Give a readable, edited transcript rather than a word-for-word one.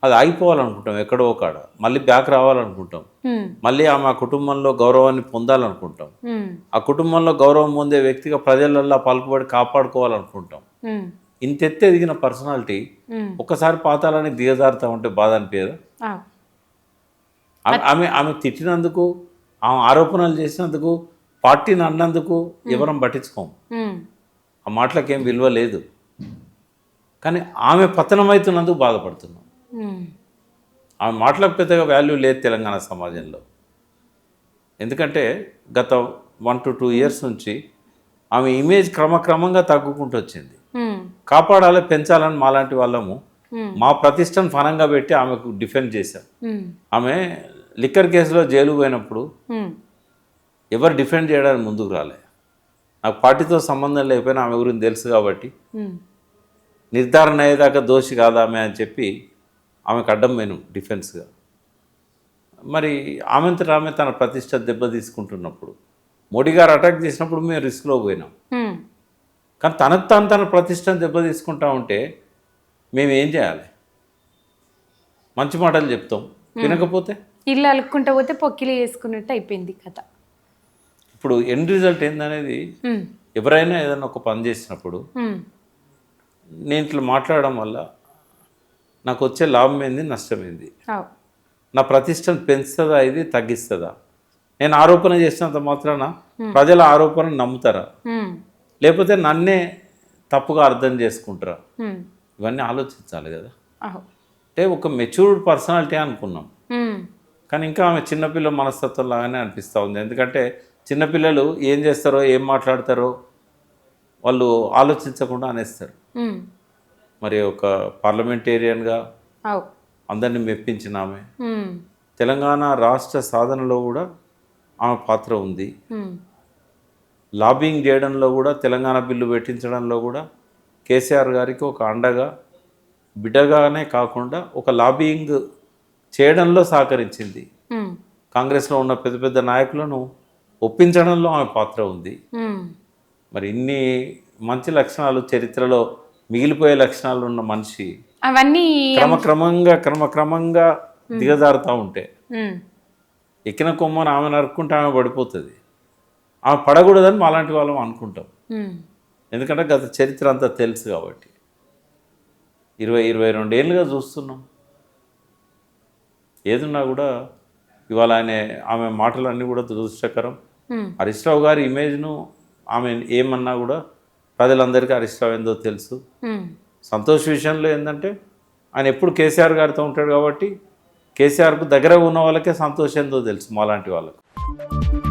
అది ఆగిపోవాలనుకుంటాం, ఎక్కడో కాడ మళ్ళీ బ్యాక్ రావాలనుకుంటాం, మళ్ళీ ఆమె ఆ కుటుంబంలో గౌరవాన్ని పొందాలనుకుంటాం, ఆ కుటుంబంలో గౌరవం పొందే వ్యక్తిగా ప్రజలల్లో పలుకుబడి కాపాడుకోవాలనుకుంటాం. ఇంత ఎత్తు ఎదిగిన పర్సనాలిటీ ఒక్కసారి పాతాలని దిగజారుతా ఉంటే బాధ అనిపించదు? ఆమె ఆమె తిట్టినందుకు, ఆమె ఆరోపణలు చేసినందుకు, పార్టీని అన్నందుకు ఎవరం పట్టించుకోం, ఆ మాటలకు ఏం విలువ లేదు. కానీ ఆమె పతనమవుతున్నందుకు బాధపడుతున్నాం. ఆమె మాటలకు పెద్దగా వాల్యూ లేదు తెలంగాణ సమాజంలో. ఎందుకంటే గత 1 to 2 years నుంచి ఆమె ఇమేజ్ క్రమక్రమంగా తగ్గుకుంటూ వచ్చింది. కాపాడాలి, పెంచాలని మాలాంటి వాళ్ళము మా ప్రతిష్టను ఫనంగా పెట్టి ఆమెకు డిఫెండ్ చేశాం. ఆమె లిక్కర్ కేసులో జైలు పోయినప్పుడు ఎవరు డిఫెండ్ చేయడానికి ముందుకు రాలే. నాకు పార్టీతో సంబంధం లేకపోయినా ఆమె గురించి తెలుసు కాబట్టి నిర్ధారణ అయ్యేదాకా దోషి కాదా ఆమె అని చెప్పి ఆమెకు అడ్డం పోయినాం డిఫెన్స్గా. మరి ఆమెంతట ఆమె తన ప్రతిష్ట దెబ్బ తీసుకుంటున్నప్పుడు, మోడీ గారు అటాక్ చేసినప్పుడు మేము రిస్క్లో పోయినాం. కానీ తనకు తన ప్రతిష్టను దెబ్బ తీసుకుంటా ఉంటే మేము ఏం చేయాలి? మంచి మాటలు చెప్తాం, వినకపోతే ఇల్లు అలుక్కుంటా పోతే పొక్కిలి వేసుకున్నట్టు అయిపోయింది కథ. ఇప్పుడు ఎండ్ రిజల్ట్ ఏందనేది, ఎవరైనా ఏదైనా ఒక పని చేసినప్పుడు నేను ఇట్లా మాట్లాడడం వల్ల నాకు వచ్చే లాభం ఏంది, నష్టం ఏంది, నా ప్రతిష్టను పెంచుతుందా, ఇది తగ్గిస్తుందా, నేను ఆరోపణ చేసినంత మాత్రాన ప్రజల ఆరోపణ నమ్ముతారా, లేకపోతే నన్నే తప్పుగా అర్థం చేసుకుంటారా? ఇవన్నీ ఆలోచించాలి కదా. అంటే ఒక మెచ్యూర్డ్ పర్సనాలిటీ అనుకున్నాం, కానీ ఇంకా ఆమె చిన్నపిల్ల మనస్తత్వం లాగానే అనిపిస్తూ ఉంది. ఎందుకంటే చిన్నపిల్లలు ఏం చేస్తారో, ఏం మాట్లాడతారో వాళ్ళు ఆలోచించకుండా అనేస్తారు. మరి ఒక పార్లమెంటేరియన్గా అందరినీ మెప్పించిన ఆమె, తెలంగాణ రాష్ట్ర సాధనలో కూడా ఆమె పాత్ర ఉంది. లాబింగ్ చేయడంలో కూడా, తెలంగాణ బిల్లు పెట్టించడంలో కూడా కేసీఆర్ గారికి ఒక అండగా, బిడ్డగానే కాకుండా ఒక లాబింగ్ చేయడంలో సహకరించింది. కాంగ్రెస్లో ఉన్న పెద్ద పెద్ద నాయకులను ఒప్పించడంలో ఆమె పాత్ర ఉంది. మరి ఇన్ని మంచి లక్షణాలు, చరిత్రలో మిగిలిపోయే లక్షణాలు ఉన్న మనిషి అవన్నీ క్రమక్రమంగా దిగజారుతూ ఉంటే ఎక్కిన కొమ్మను ఆమె నరుక్కుంటే ఆమె పడిపోతుంది. ఆమె పడకూడదని మాలాంటి వాళ్ళం అనుకుంటాం. ఎందుకంటే గత చరిత్ర అంతా తెలుసు కాబట్టి. 20-22 ఏళ్ళుగా చూస్తున్నాం. ఏదున్నా కూడా ఇవాళ ఆమె మాటలన్నీ కూడా దురదృష్టకరం. హరీష్ రావు గారి ఇమేజ్ను ఆమె ఏమన్నా కూడా ప్రజలందరికీ హరీష్ రావు ఏందో తెలుసు. సంతోష్ విషయంలో ఏంటంటే ఆయన ఎప్పుడు కేసీఆర్ గారితో ఉంటాడు కాబట్టి కేసీఆర్కు దగ్గర ఉన్న వాళ్ళకే సంతోషం ఏందో తెలుసు మాలాంటి వాళ్ళకు.